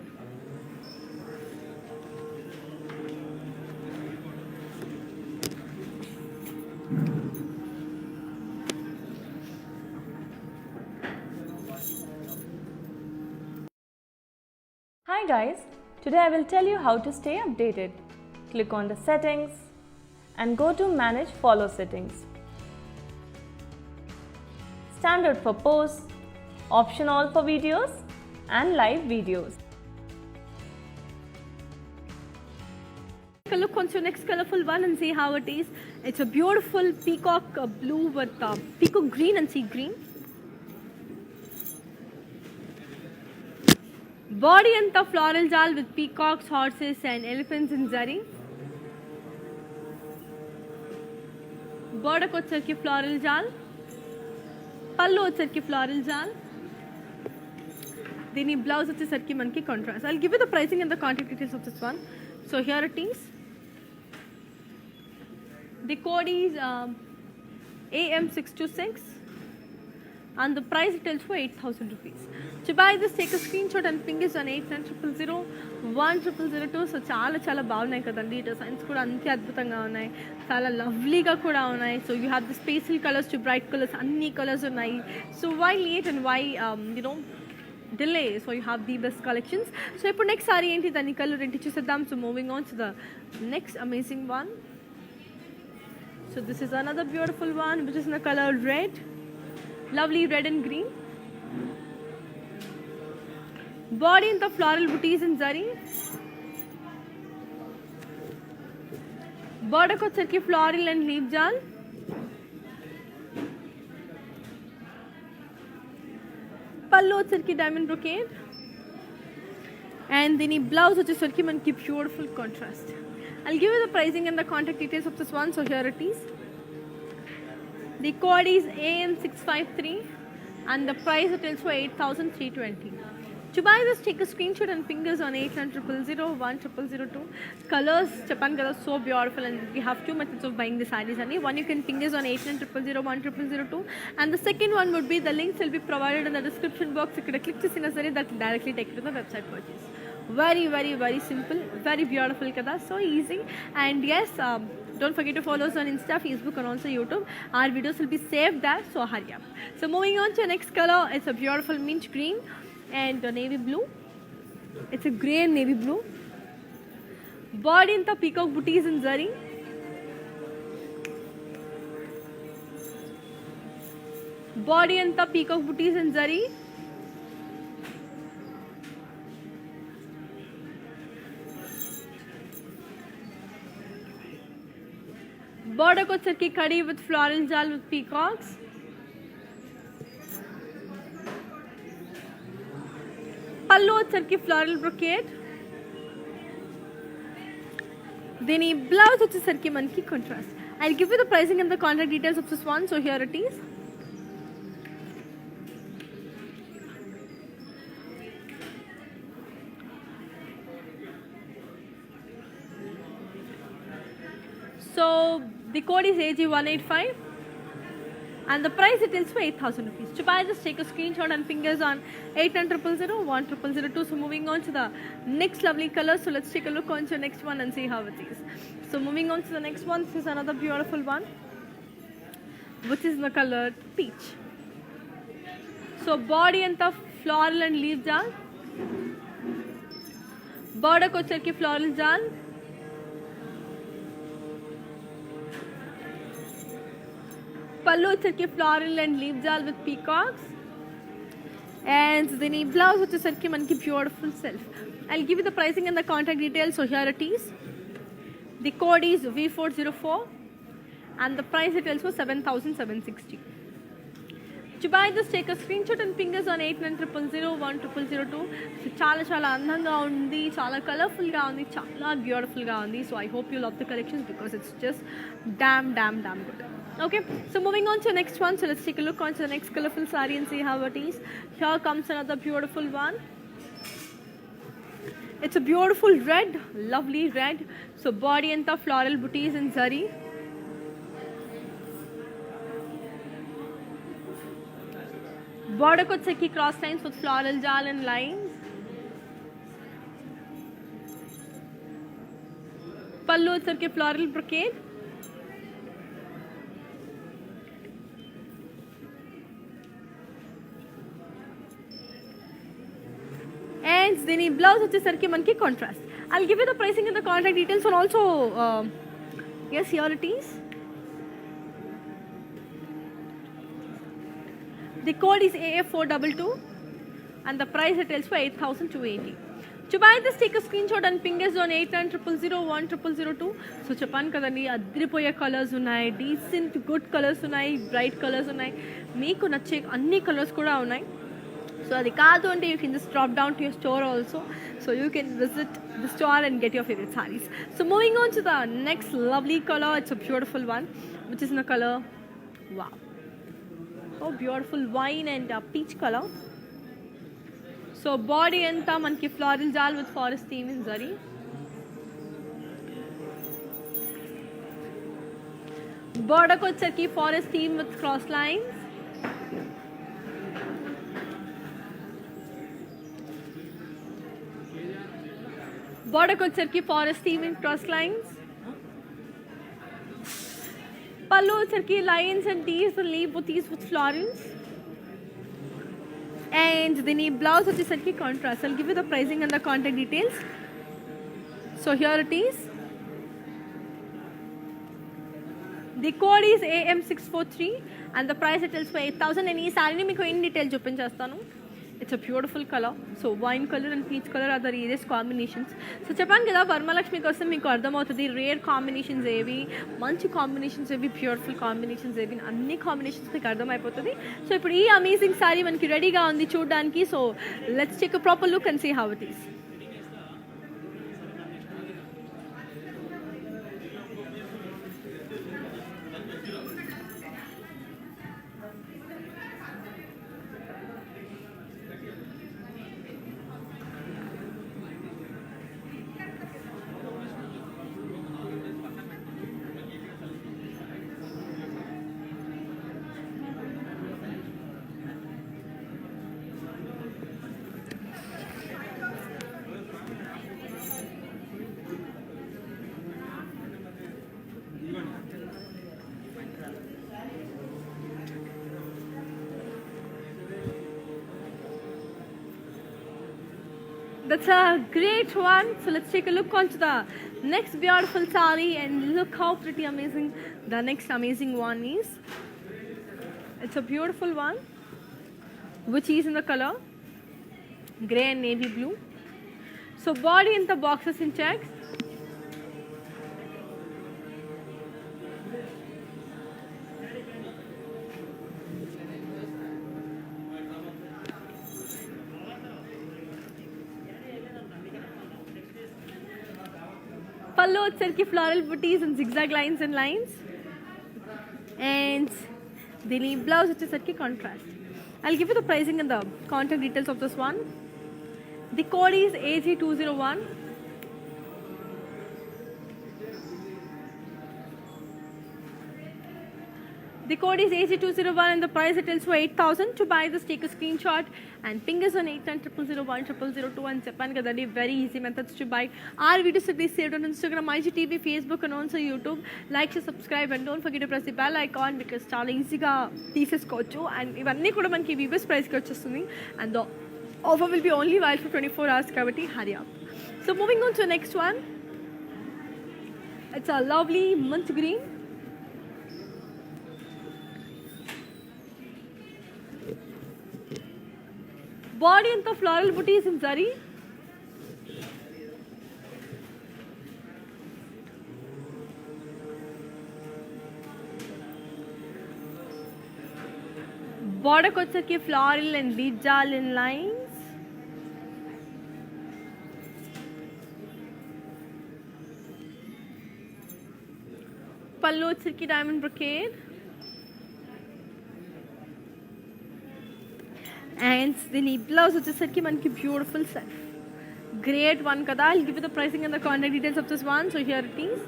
Hi guys, today I will tell you how to stay updated. Click on the settings and go to manage follow settings. Standard for posts, optional for videos and live videos. Take a look on your next colorful one and see how it is. It's a beautiful peacock blue with peacock green and sea green. Body and the floral jal with peacocks, horses and elephants in zari. Border వచ్చేసరికి floral jal. పళ్ళు వచ్చేసరికి floral jal. దీని blouse వచ్చేసరికి మనకి contrast. I'll give you the pricing and the contact details of this one. So here it is. The code is AM626 and the price retails for 8,000 rupees. To buy this, take a screenshot and fingers on 8900010002. So చాలా చాలా బాగున్నాయి కదండి, designs కూడా అంతే అద్భుతంగా ఉన్నాయి, చాలా లవ్లీగా కూడా ఉన్నాయి. So you have this pastel colours to bright colours, అన్ని కలర్స్ ఉన్నాయి. So why late and why delay? So you have the best collections. So ఇప్పుడు నెక్స్ట్ సారీ ఏంటి, దాని కలర్ ఏంటి చూసేద్దాం. So moving on to the next amazing one. So this is another beautiful one which is in the color red, lovely red and green. Body in the floral booties in zari. Border వచ్చేసరికి floral and leaf jal. పళ్ళు వచ్చేసరికి diamond brocade. And దీని blouse వచ్చేసరికి మనకి beautiful contrast. I'll give you the pricing and the contact details of this one. So here it is. The code is AM653 and the price it is for 8,320. To buy this, take a screenshot and fingers on 8900010002. Colors, Japan colors, so beautiful, and we have two methods of buying the sarees. One you can fingers on 8900010002, and the second one would be, the links will be provided in the description box. You could click to see that will directly take you to the website purchase. Okay, Very simple, very beautiful kada, so easy. And yes, don't forget to follow us on Insta, Facebook, and also YouTube. Our videos will be saved there, so hurry up. So moving on to the next color, it's a beautiful mint green and navy blue. It's a grey and navy blue. Body in the peacock booties in zari. Body in the peacock booties in zari. Border ko cirki khadi with floral jal with peacocks. Pallu cirki floral brocade. Then a blouse which is cirki monkey contrast. I'll give you the pricing and the contact details of this one. So here it is. So the code is AG185 and the price it is for 8,000 rupees. To buy, just take a screenshot and fingers on 8900010002. So moving on to the next lovely color. So let's take a look on to the next one and see how it is. So moving on to the next one, this is another beautiful one, which is the color peach. So body and the floral and leaf jal. Border ko charki floral jal. Pallu charki floral and leaf jal with peacocks. And then blouse which is charki manki beautiful self. I'll give you the pricing and the contact details. So here it is. The code is V404 and the price it is for 7,760. To buy, just take a screenshot and fingers on 8900010002. So chala andhanga undi, chala colorful ga undi, chala beautiful ga undi. So I hope you love the collections because it's just damn good. Okay, so moving on to the next one. So let's take a look on to the next colorful saree and see how it is. Here comes another beautiful one. It's a beautiful red, lovely red. So body and the floral booties in zari. Border ko cheki cross lines with floral jal and lines. Pallu charki floral brocade. And then blouse which is sarki manki contrast. I'll give you the pricing and the contact details, and also yes, here it is. The code is AF422 and the price it is for 8,280. To buy this, take a screenshot and fingers on 8900010002. So Japan kadani adripoye colors unnai, decent good colors unnai, bright colors unnai. Meeku nache anni colors kuda unnai. So adi kaadu ante you can just drop down to your store also. So you can visit the store and get your favorite sarees. So moving on to the next lovely color, it's a beautiful one, which is in the color, wow. Oh, beautiful wine and peach color. So body and manki floral jal with forest theme in zari. Border ko charki forest theme with cross lines. Border ko charki forest theme in cross lines. Pallu charki lines and tees and leaf booties with florals. And then blouse which is charki contrast. I'll give you the pricing and the contact details. So here it is. The code is AM643 and the price it is for 8,000. And this saree ni meeku in detail chupinchestanu. It's a beautiful color. So wine color and peach color are the rarest combinations. So చెప్పాను కదా వరమలక్ష్మి కోసం మీకు అర్థమవుతుంది rare combinations ఏవి, మంచి combinations ఏవి, beautiful combinations ఏవి, అన్ని కాంబినేషన్స్ మీకు అర్థమైపోతుంది. సో ఇప్పుడు ఈ అమేజింగ్ సారీ మనకి రెడీగా ఉంది చూడడానికి. So let's take a proper look and see how it is. That's a great one. So let's take a look onto the next beautiful saree and look how pretty amazing the next amazing one is. It's a beautiful one which is in the color grey and navy blue. So body in the boxes in checks. Pallu వచ్చరికి floral booties and zigzag lines and lines, and దీని blouse వచ్చేసరికి contrast. I'll give you the pricing and the contact details of this one. The code is AG201. The code is AG201 and the price it tells for 8,000. To buy this, take a screenshot and ping us on 8900010002 and Japan Gadadi. Very easy methods to buy. Our videos will be saved on Instagram, IGTV, Facebook and also YouTube. Like, share, subscribe and don't forget to press the bell icon because చాలా ఈజీగా తీసేసుకోవచ్చు and ఇవన్నీ కూడా మనకి వివస్ ప్రైస్కి వచ్చేస్తుంది and the offer will be only valid for 24 hours కాబట్టి hurry up. So moving on to the next one. It's a lovely mint green. Body and the floral booties in zari. Border వచ్చేసరికి floral and bead jal in lines. Pallu వచ్చేసరికి diamond brocade. And దీని blouse వచ్చేసరికి మనకి beautiful self great one కదా. I'll give you the pricing and the contact details of this one. So here it is.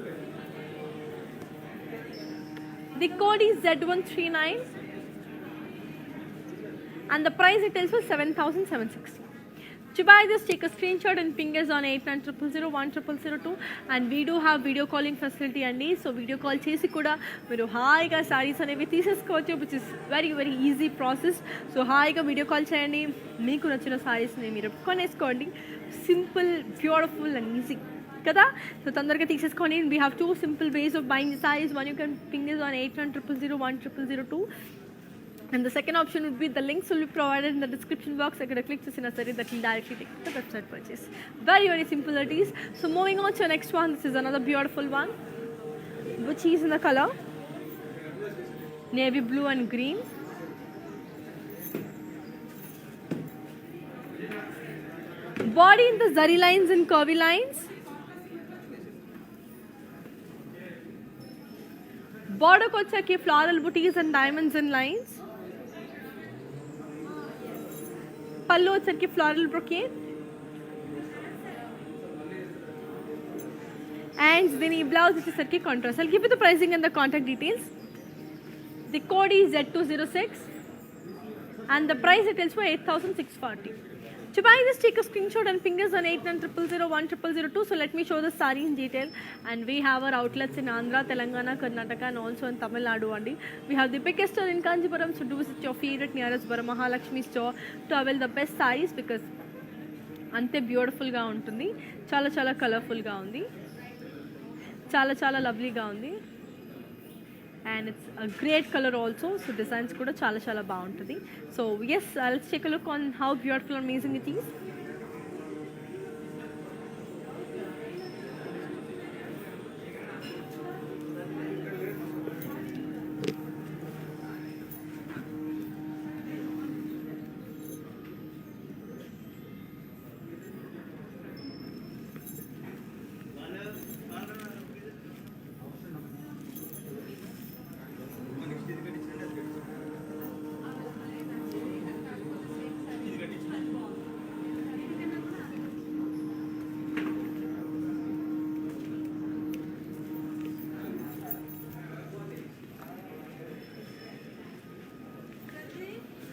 The code is Z139 and the price it tells for 7,760. To buy this, take a screenshot and ping us on 8900010002 and we do have video calling facility అండి. So video call చేసి కూడా మీరు హాయిగా సారీస్ అనేవి తీసేసుకోవచ్చు which is very very easy process. So హాయిగా video call చేయండి, మీకు నచ్చిన సారీస్ని మీరు కొనేసుకోండి. సింపుల్, బ్యూటిఫుల్ అండ్ ఈజీ కదా. సో తొందరగా తీసేసుకోండి. We have 2 simple ways of buying the sarees. One, you can ping us on 8900010002 and the second option would be the links will be provided in the description box. I could click to Sinasari that will directly take to the website purchase. Very very simple it is. So moving on to the next one. This is another beautiful one which is in the color navy blue and green. Body in the zari lines and curvy lines. Border వచ్చేసరికి floral booties and diamonds and lines. Pallu వచ్చేసరికి floral brocade and దీని blouse వచ్చేసరికి contrast. I'll give you the pricing and the contact details. The code is Z206 and the price it is for 8,640. To buy this, take a screenshot and ping us on 8900010002. So let me show the saree in detail. And we have our outlets in Andhra, Telangana, Karnataka and also in Tamil Nadu. We have the biggest store in Kanjipuram, so do visit your favorite nearest Varamahalakshmi store to avail the best sarees because ante beautiful ga untundi. Chala chala colorful ga undi. Chala chala lovely ga undi. And it's a great color also, so designs kuda chala chala baaguntadi. So yes, let's take a look on how beautiful and amazing it is.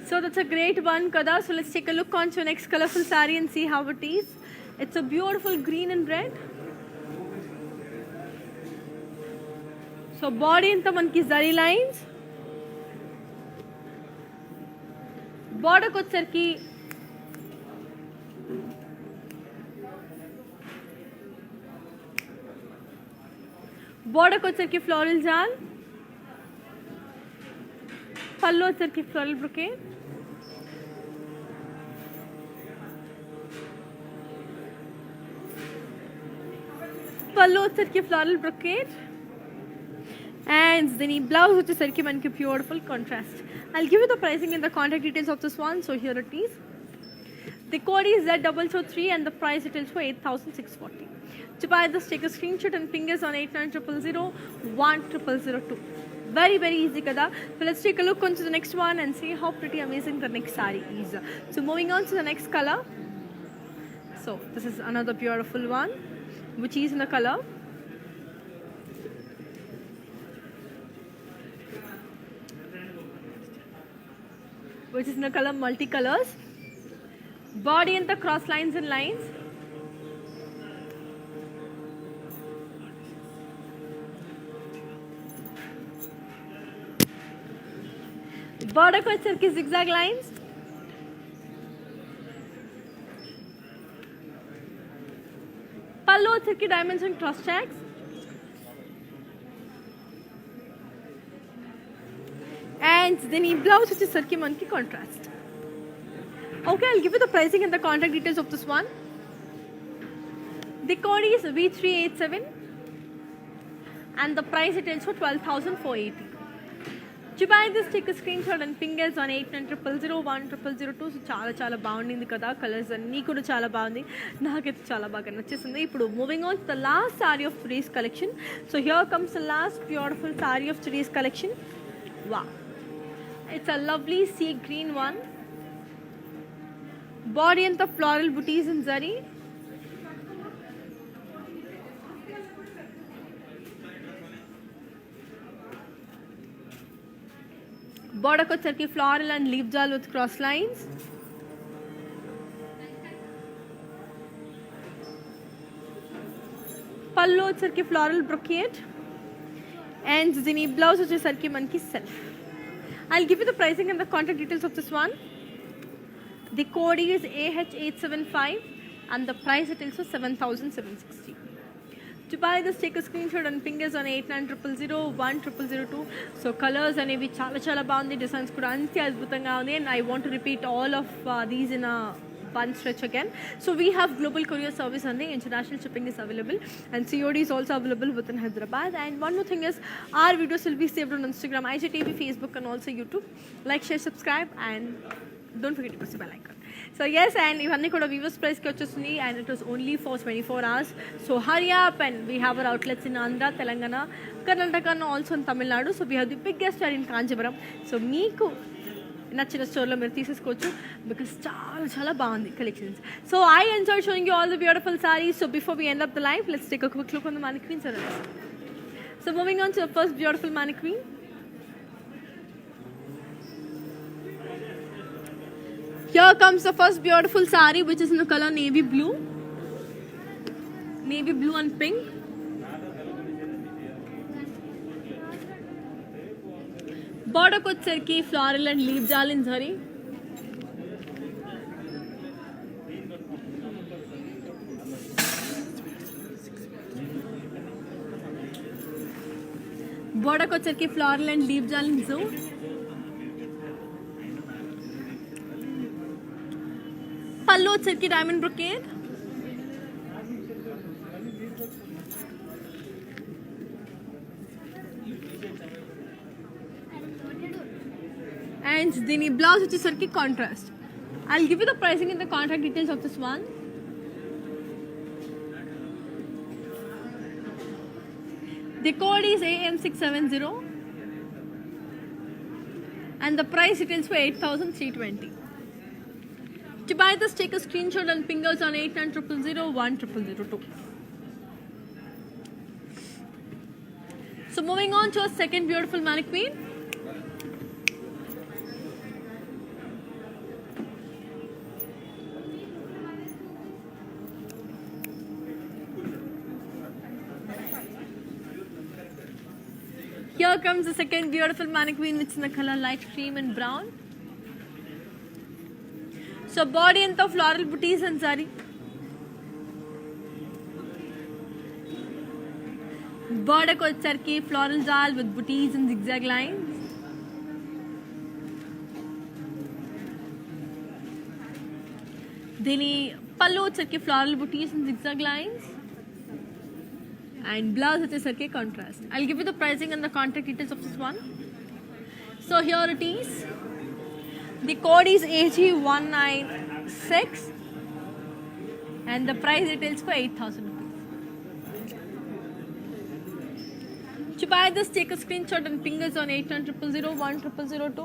So that's a great one kada. So let's take a look on to your next colorful saree and see how it is. It's a beautiful green and red. So body anta manki zari lines. Border kochesariki border వచ్చరికి floral జాల్, పళ్ళు వచ్చరికి floral బ్రొకే, పళ్ళు వచ్చరికి floral brocade, and then blouse వచ్చేసరికి మనకి beautiful contrast. I'll give you the pricing and the contact details of this one. So here it is. The code is Z003 and the price it is for 8,640. To buy this, take a screenshot and ping us on 8900010002. Very very easy kada. So let's take a look onto the next one and see how pretty amazing the next saree is. So moving on to the next color. So this is another beautiful one which is in the color which is in the color multicolors. Body and the cross lines and lines. Border को चरके zigzag lines. Pallu चरके diamonds and cross checks. And then the blouse which is circular monkey contrast. Okay, I'll give you the pricing and the contact details of this one. The code is V387 and the price it is for 12,480. To buy this, take a screenshot and ping us on 8900010002. So చాలా బాగుంది కదా, colours అన్నీ కూడా చాలా బాగుంది, నాకైతే చాలా బాగా నచ్చేసింది. ఇప్పుడు moving on to the last sorry of today's collection. So here comes the last beautiful sorry of today's collection. Wow, it's a lovely sea green one. Body and the floral booties in zari. Border ko charki floral and leaf jal with cross lines. Pallu charki floral brocade. And the blouse which is sarki manki self. I'll give you the pricing and the contact details of this one. The code is AH875 and the price it is for 7,760. To buy this, take a screenshot and ping us on 8900010002. So colors and ivi chala baagundi, designs kuda ante adbhutanga undi, and I want to repeat all of these in a one stretch again. So we have global courier service and the international shipping is available, and COD is also available within Hyderabad. And one more thing is our videos will be saved on Instagram, IGTV, Facebook and also YouTube. Like, share, subscribe and don't forget to press the bell icon. So yes, and ivanni kuda viewers price ki vachestunni, and it was only for 24 hours. So hurry up, and we have our outlets in Andhra, Telangana, Karnataka and also in Tamil Nadu. So we have the biggest store in Kanchipuram. So meeku నచ్చిన స్టోర్లో మీరు తీసేసుకోవచ్చు, because చాలా బాగుంది collections. So I enjoy showing you all the beautiful saris. So before we end up the live, let's take a quick look on the mannequin sarees. So moving on to the first beautiful mannequin. Here comes the first beautiful saree which is in the color navy blue and pink. Border ko charki floral and leaf jal in zari. Border ko charki floral and leaf jal in zo. Pallu charki diamond brocade. And the blouse which is circular contrast. I'll give you the pricing and the contact details of this one. The code is AM670 and the price it is for 8,320. To buy this, take a screenshot and ping us on 8900010002. So moving on to our second beautiful mannequin. Here comes the second beautiful mannequin which is in the color light cream and brown. So body and the floral booties and zari. Border వచ్చేసరికి floral zal with booties and zigzag lines. దీని పళ్ళు వచ్చేసరికి floral booties and zigzag lines. And blouse వచ్చేసరికి contrast. I'll give you the pricing and the contact details of this one. So here it is. The code is AG196 and the price retails for 8,000 rupees. To buy this, take a screenshot and ping us on 8900010002.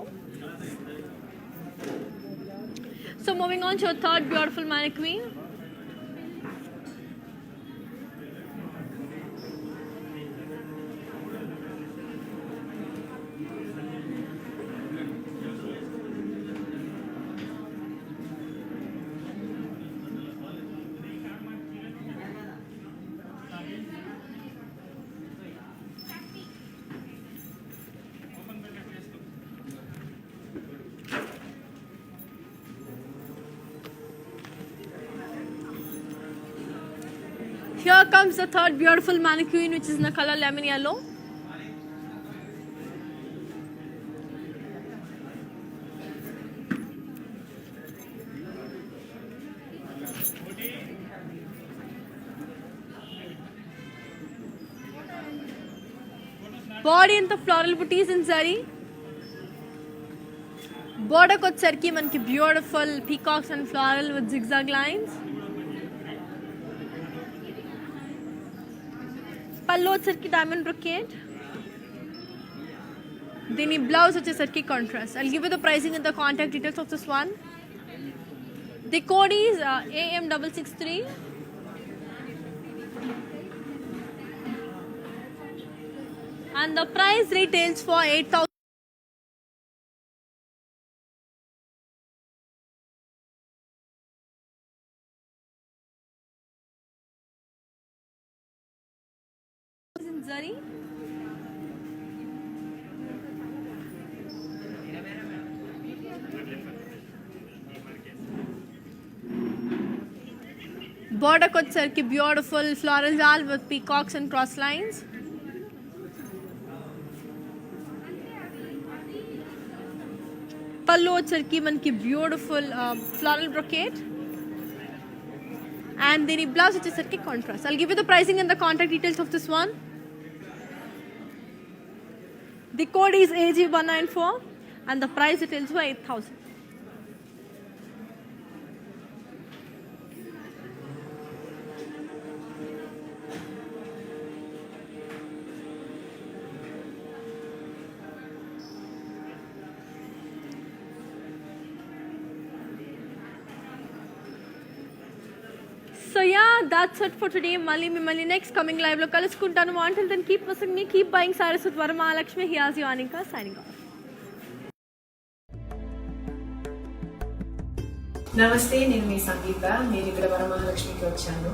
So moving on to our third beautiful mannequin. Here comes the third beautiful mannequin, which is in the color lemon yellow. Body and the floral booties in zari. Border వచ్చేసరికి మనకి beautiful peacocks and floral with zigzag lines. పళ్ళు వచ్చేసరికి diamond brocade. దీని blouse వచ్చేసరికి contrast. I'll give you the pricing and the contact details of this one. The code is AM663. And the price retails for 8,000 zari. Border వచ్చేసరికి beautiful floral zal with peacocks and cross lines. పళ్ళు వచ్చేసరికి మనకి beautiful floral brocade. And the blouse వచ్చేసరికి contrast. I'll give you the pricing and the contact details of this one. The code is AG194 and the price retails for 8,000. So yeah, that's it for today. Mali next coming live lo kaluskuntanu. Until then, keep listening me, keep buying sarees with Varamahalakshmi. Here's your Anika signing off. నమస్తే, నేను మీ సంగీత. నేను ఇక్కడ వరమహాలక్ష్మికి వచ్చాను.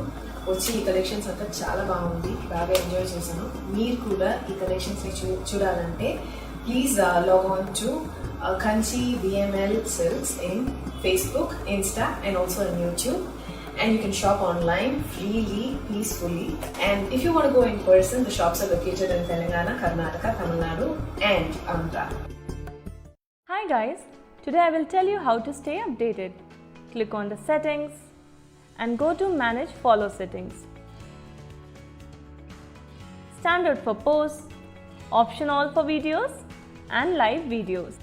వచ్చి ఈ collections అంతా చాలా బాగుంది, బాగా ఎంజాయ్ చేశాను. మీరు కూడా ఈ కలెక్షన్స్ చూడాలంటే please log on to Kanchi VML Silks in Facebook, Insta and also on YouTube. And you can shop online freely, peacefully. And if you want to go in person, the shops are located in Telangana, Karnataka, Tamil Nadu and Andhra. Hi guys, today I will tell you how to stay updated. Click on the settings and go to manage follow settings. Standard for posts, option all for videos and live videos.